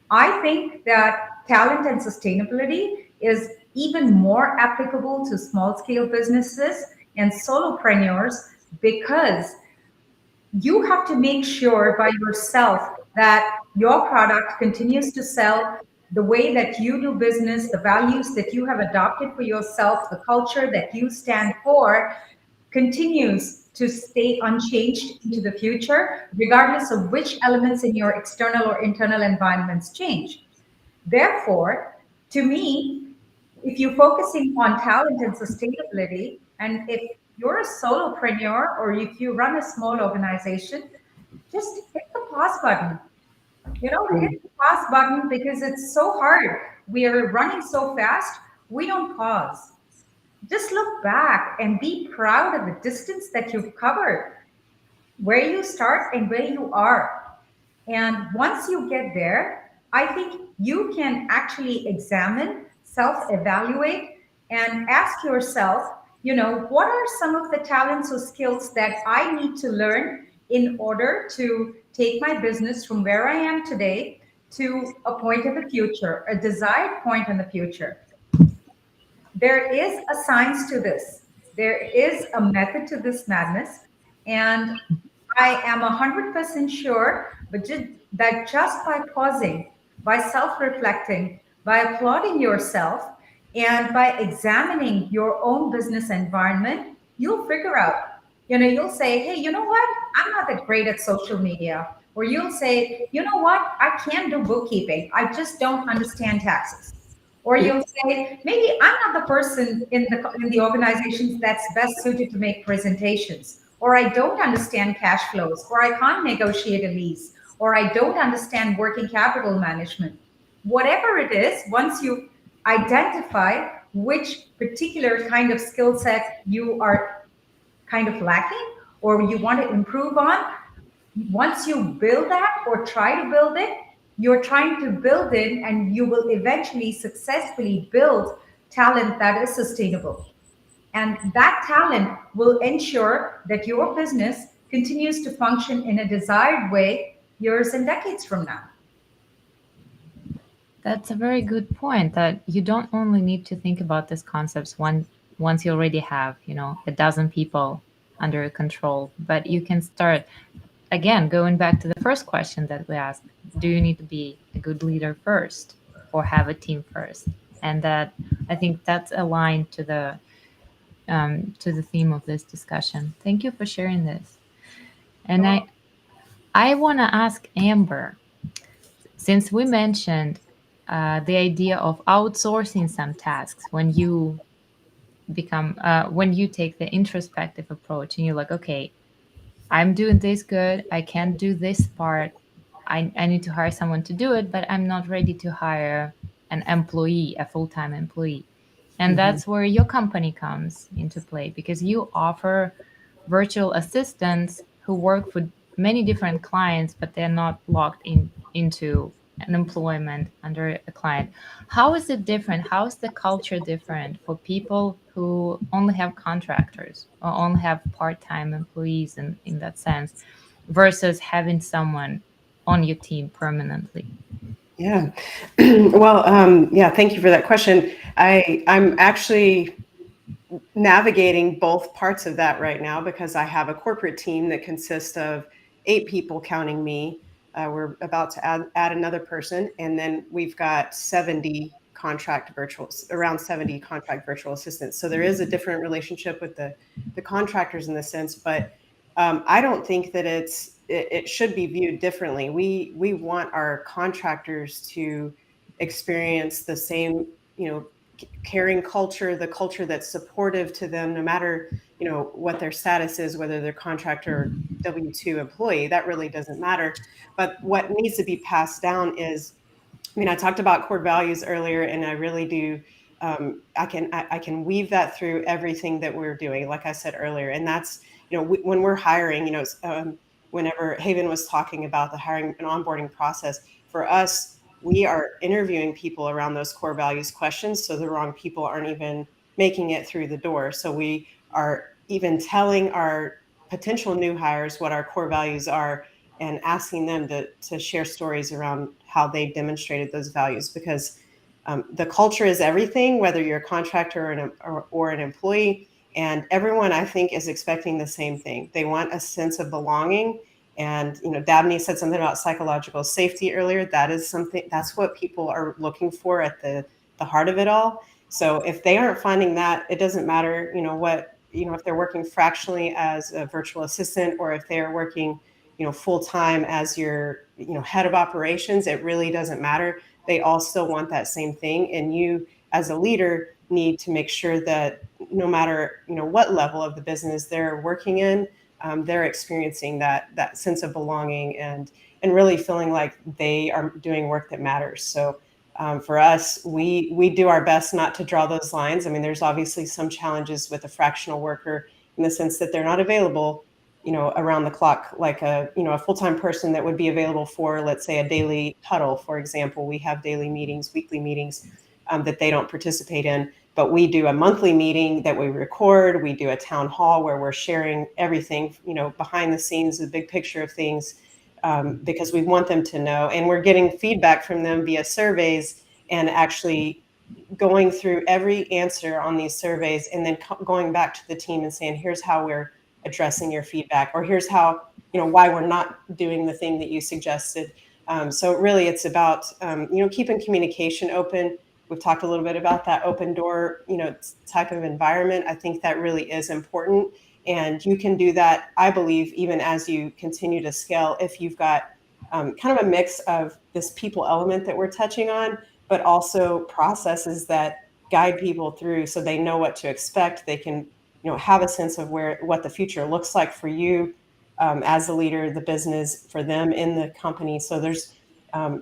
I think that talent and sustainability is even more applicable to small scale businesses and solopreneurs because you have to make sure by yourself that your product continues to sell the way that you do business, the values that you have adopted for yourself, the culture that you stand for continues to stay unchanged into the future, regardless of which elements in your external or internal environments change. Therefore, to me, if you're focusing on talent and sustainability, and if you're a solopreneur or if you run a small organization, just hit the pause button. Hit the pause button because it's so hard. We are running so fast, we don't pause. Just look back and be proud of the distance that you've covered, where you start and where you are. And once you get there, I think you can actually examine, self evaluate, and ask yourself, what are some of the talents or skills that I need to learn in order to take my business from where I am today to a point in the future, a desired point in the future? There is a science to this. There is a method to this madness. And I am 100% sure that just by pausing, by self reflecting, by applauding yourself, and by examining your own business environment, you'll figure out, you'll say, hey, you know what? I'm not that great at social media. Or you'll say, you know what, I can do bookkeeping, I just don't understand taxes. Or you'll say, maybe I'm not the person in the organizations that's best suited to make presentations, or I don't understand cash flows, or I can't negotiate a lease, or I don't understand working capital management. Whatever it is, once you identify which particular kind of skill set you are kind of lacking or you want to improve on, once you build that or try to build it, you're trying to build it and you will eventually successfully build talent that is sustainable. And that talent will ensure that your business continues to function in a desired way years and decades from now. That's a very good point, that you don't only need to think about these concepts once you already have, a dozen people under your control, but you can start again going back to the first question that we asked. Do you need to be a good leader first or have a team first? And that, I think that's aligned to the theme of this discussion. Thank you for sharing this. And I want to ask Amber, since we mentioned the idea of outsourcing some tasks when you take the introspective approach and you're like, okay, I'm doing this good, I can't do this part, I need to hire someone to do it, but I'm not ready to hire an employee, a full-time employee. And that's where your company comes into play, because you offer virtual assistants who work for many different clients, but they're not locked into an employment under a client. How is it different? How is the culture different for people who only have contractors or only have part-time employees in that sense versus having someone on your team permanently? Yeah. Well, yeah, thank you for that question. I'm actually navigating both parts of that right now because I have a corporate team that consists of 8 people counting me. We're about to add another person, and then we've got around 70 contract virtual assistants. So there is a different relationship with the contractors in this sense, but I don't think that it should be viewed differently. We want our contractors to experience the same, caring culture, the culture that's supportive to them, no matter, what their status is, whether they're contractor or W-2 employee, that really doesn't matter. But what needs to be passed down is, I talked about core values earlier, and I really do. I can weave that through everything that we're doing, like I said earlier, and that's, when we're hiring, whenever Haven was talking about the hiring and onboarding process, for us, we are interviewing people around those core values questions, so the wrong people aren't even making it through the door. So we are even telling our potential new hires what our core values are and asking them to share stories around how they demonstrated those values, because the culture is everything, whether you're a contractor or an employee. And everyone, I think, is expecting the same thing. They want a sense of belonging. And, Dabney said something about psychological safety earlier. That's what people are looking for at the heart of it all. So if they aren't finding that, it doesn't matter, if they're working fractionally as a virtual assistant, or if they're working, full-time as your, head of operations, it really doesn't matter. They all still want that same thing. And you, as a leader, need to make sure that no matter, what level of the business they're working in, they're experiencing that sense of belonging and really feeling like they are doing work that matters. So for us, we do our best not to draw those lines. There's obviously some challenges with a fractional worker in the sense that they're not available, around the clock, like a full-time person that would be available for, let's say, a daily huddle, for example. We have daily meetings, weekly meetings that they don't participate in, but we do a monthly meeting that we record. We do a town hall where we're sharing everything, behind the scenes, the big picture of things, because we want them to know. And we're getting feedback from them via surveys and actually going through every answer on these surveys and then going back to the team and saying, here's how we're addressing your feedback, or here's how, why we're not doing the thing that you suggested. So really it's about, keeping communication open. We've talked a little bit about that open door, type of environment. I think that really is important. And you can do that, I believe, even as you continue to scale, if you've got kind of a mix of this people element that we're touching on, but also processes that guide people through so they know what to expect. They can, have a sense of what the future looks like for you as a leader, the business, for them in the company. So there's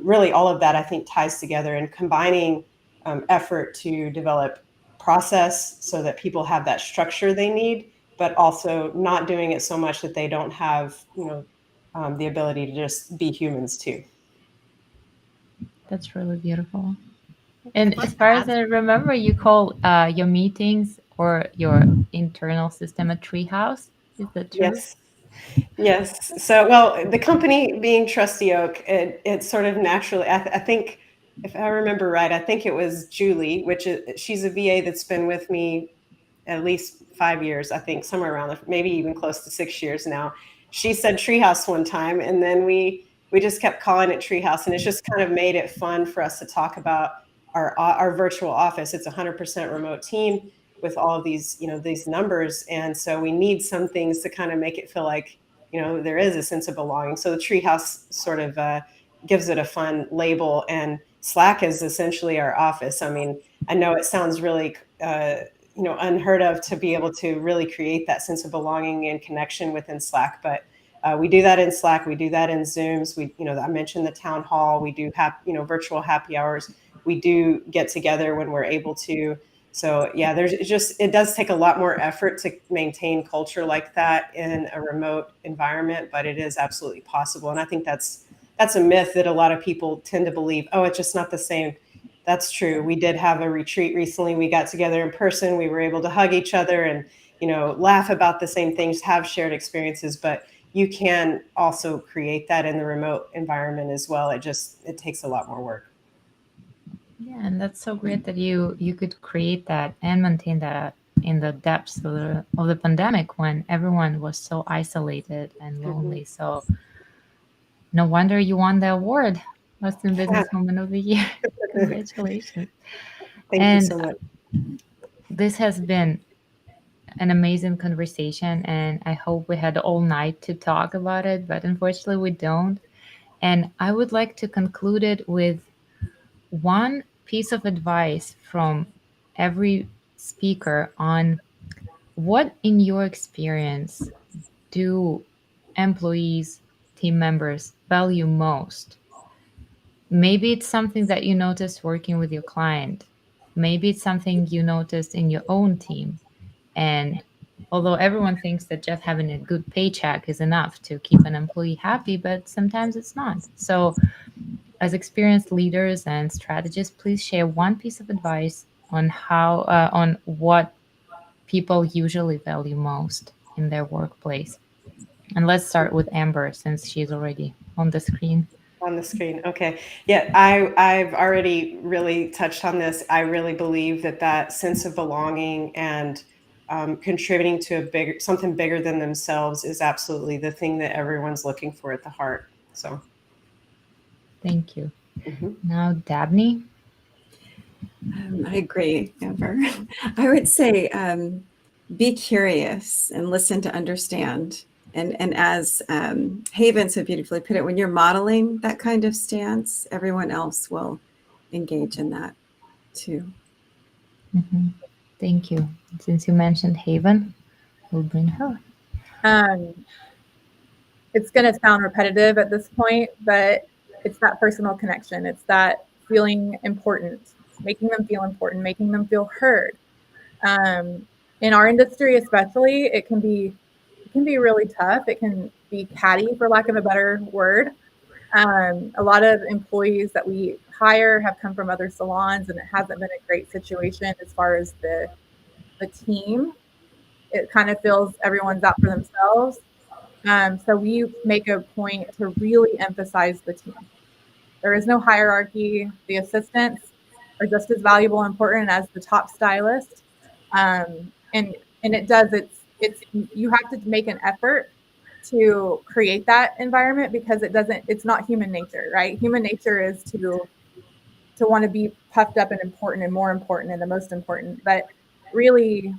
really all of that, I think, ties together, and combining effort to develop process so that people have that structure they need, but also not doing it so much that they don't have, the ability to just be humans too. That's really beautiful. And I'd like as to far as add I remember, you call your meetings or your internal system a treehouse. Is that true? Yes. Yes. So, well, the company being Trusty Oak, it sort of naturally, I think, if I remember right, I think it was Julie, she's a VA that's been with me at least 5 years, I think, somewhere around there, maybe even close to 6 years now. She said treehouse one time, and then we just kept calling it treehouse, and it's just kind of made it fun for us to talk about our virtual office. It's a 100% remote team with all of these, these numbers, and so we need some things to kind of make it feel like, there is a sense of belonging. So the treehouse sort of gives it a fun label, and Slack is essentially our office. I mean, I know it sounds really unheard of to be able to really create that sense of belonging and connection within Slack. But we do that in Slack. We do that in Zooms. I mentioned the town hall. We do have, virtual happy hours. We do get together when we're able to. So yeah, it does take a lot more effort to maintain culture like that in a remote environment, but it is absolutely possible. And I think that's a myth that a lot of people tend to believe. Oh, it's just not the same. That's true. We did have a retreat recently. We got together in person. We were able to hug each other and, laugh about the same things, have shared experiences, but you can also create that in the remote environment as well. It takes a lot more work. Yeah, and that's so great that you could create that and maintain that in the depths of the pandemic when everyone was so isolated and lonely. So no wonder you won the award, Boston Business Woman of the Year. Congratulations. Thank you And so much. this has been an amazing conversation, and I hope we had all night to talk about it, but unfortunately we don't. And I would like to conclude it with one piece of advice from every speaker on what, in your experience, do employees, team members value most. Maybe it's something that you noticed working with your client. Maybe it's something you noticed in your own team. And although everyone thinks that just having a good paycheck is enough to keep an employee happy, but sometimes it's not. So, as experienced leaders and strategists, please share one piece of advice on on what people usually value most in their workplace. And let's start with Amber since she's already on the screen. On the screen. Okay. Yeah, I've already really touched on this. I really believe that sense of belonging and contributing to something bigger than themselves is absolutely the thing that everyone's looking for at the heart. So. Thank you. Now, Dabney. I agree, Amber. I would say be curious and listen to understand. And as Haven so beautifully put it, when you're modeling that kind of stance, everyone else will engage in that too. Thank you. Since you mentioned Haven, we'll bring her. It's going to sound repetitive at this point, but it's that personal connection. It's that feeling important, making them feel important, making them feel heard. In our industry, especially, it can be really tough. It can be catty, for lack of a better word. A lot of employees that we hire have come from other salons, and it hasn't been a great situation as far as the team. It kind of feels everyone's out for themselves. So we make a point to really emphasize the team. There is no hierarchy. The assistants are just as valuable and important as the top stylist. And it does, it's you have to make an effort to create that environment because it's not human nature, right? Human nature is to want to be puffed up and important and more important and the most important. But really,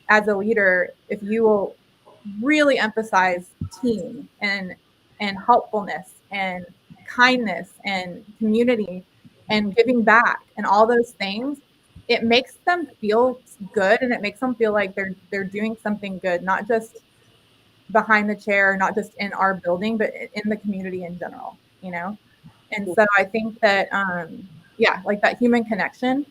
as a leader, if you will really emphasize team and helpfulness and kindness and community and giving back and all those things, it makes them feel good, and it makes them feel like they're doing something good, not just behind the chair, not just in our building, but in the community in general, you know? And so I think that, yeah, like that human connection,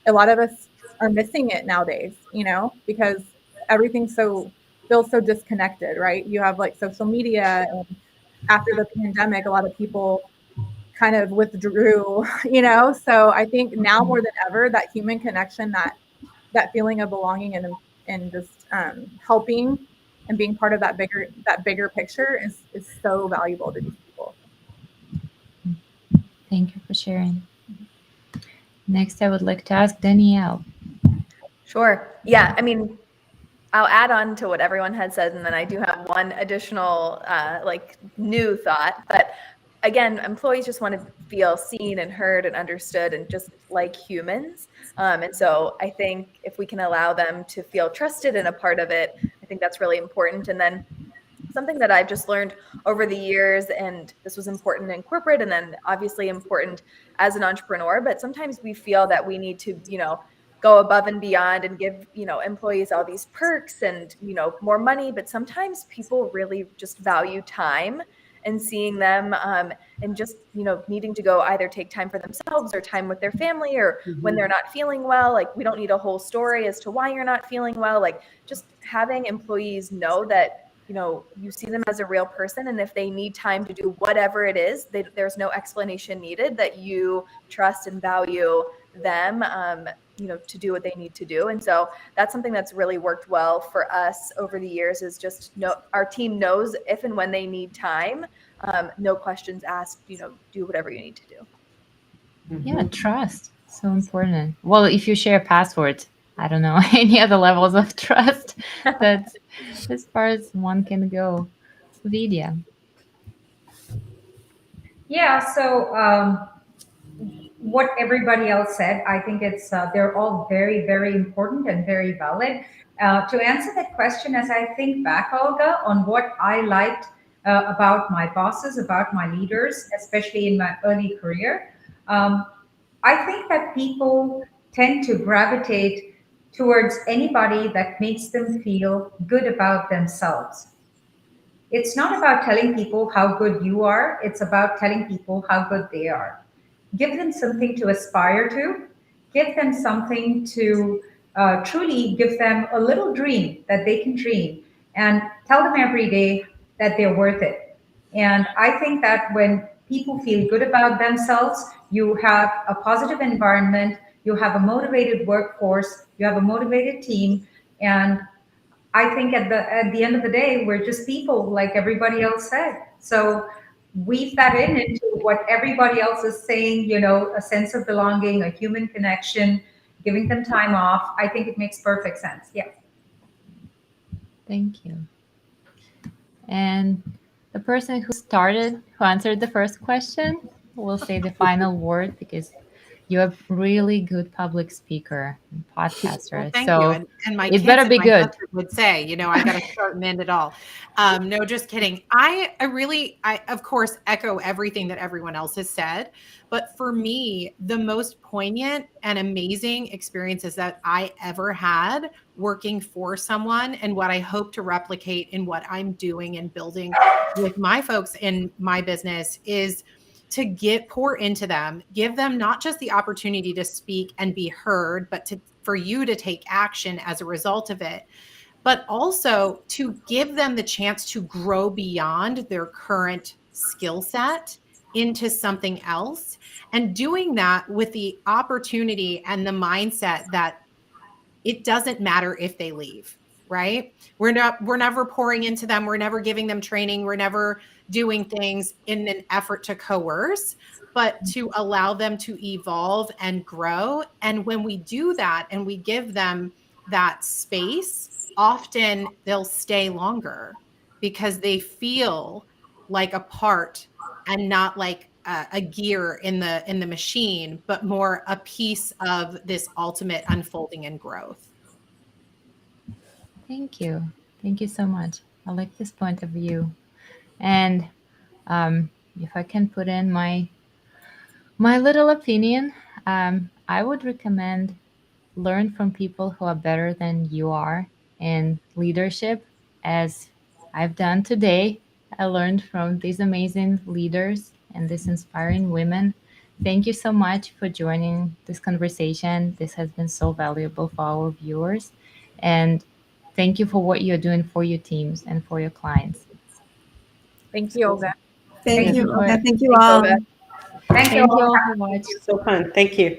a lot of us are missing it nowadays, you know, because everything feels so disconnected, right? You have like social media, and after the pandemic, a lot of people kind of withdrew, you know? So I think now more than ever, that human connection, that feeling of belonging and just helping and being part of that bigger picture is so valuable to these people. Thank you for sharing. Next, I would like to ask Danielle. Sure. Yeah. I mean, I'll add on to what everyone had said, and then I do have one additional like new thought. But again, employees just want to feel seen and heard and understood and just like humans. And so I think if we can allow them to feel trusted and a part of it, I think that's really important. And then something that I've just learned over the years, and this was important in corporate and then obviously important as an entrepreneur, but sometimes we feel that we need to, go above and beyond and give, employees all these perks and, more money. But sometimes people really just value time and seeing them and just, needing to go either take time for themselves or time with their family, or when they're not feeling well. Like, we don't need a whole story as to why you're not feeling well. Like, just having employees know that, you see them as a real person, and if they need time to do whatever it is, there's no explanation needed, that you trust and value them, to do what they need to do. And so that's something that's really worked well for us over the years, is just our team knows if and when they need time, no questions asked, do whatever you need to do. Yeah, trust. So important. Well, if you share passwords, I don't know any other levels of trust. That's as far as one can go. Vidya. Yeah, so what everybody else said, I think they're all very, very important and very valid. To answer that question, as I think back, Olga, on what I liked about my bosses, about my leaders, especially in my early career, um, I think that people tend to gravitate towards anybody that makes them feel good about themselves. It's not about telling people how good you are, it's about telling people how good they are. Give them something to aspire to, give them something to truly give them a little dream that they can dream, and tell them every day that they're worth it. And I think that when people feel good about themselves, you have a positive environment, you have a motivated workforce, you have a motivated team, and I think at the end of the day, we're just people, like everybody else said. So weave that into what everybody else is saying. A sense of belonging, a human connection, giving them time off. I think it makes perfect sense. Yeah. Thank you. And the person who answered the first question, will say the final word, because you're a really good public speaker and podcaster. Well, thank so you. And my it kids better and be my good. husband would say, I got to start and end it all. No, just kidding. I of course echo everything that everyone else has said. But for me, the most poignant and amazing experiences that I ever had working for someone, and what I hope to replicate in what I'm doing and building with my folks in my business, is to pour into them, give them not just the opportunity to speak and be heard, but for you to take action as a result of it, but also to give them the chance to grow beyond their current skill set into something else. And doing that with the opportunity and the mindset that it doesn't matter if they leave, right? We're never pouring into them. We're never giving them training. We're never doing things in an effort to coerce, but to allow them to evolve and grow. And when we do that and we give them that space, often they'll stay longer because they feel like a part and not like a gear in the machine, but more a piece of this ultimate unfolding and growth. Thank you. Thank you so much. I like this point of view. And if I can put in my little opinion, I would recommend learn from people who are better than you are in leadership, as I've done today. I learned from these amazing leaders and these inspiring women. Thank you so much for joining this conversation. This has been so valuable for our viewers. And thank you for what you're doing for your teams and for your clients. Thank you, Olga. Thank Thank you, you for Olga. Thank you Thanks, all. Olga. Thank you thank you all. all for watching. So fun. Thank you.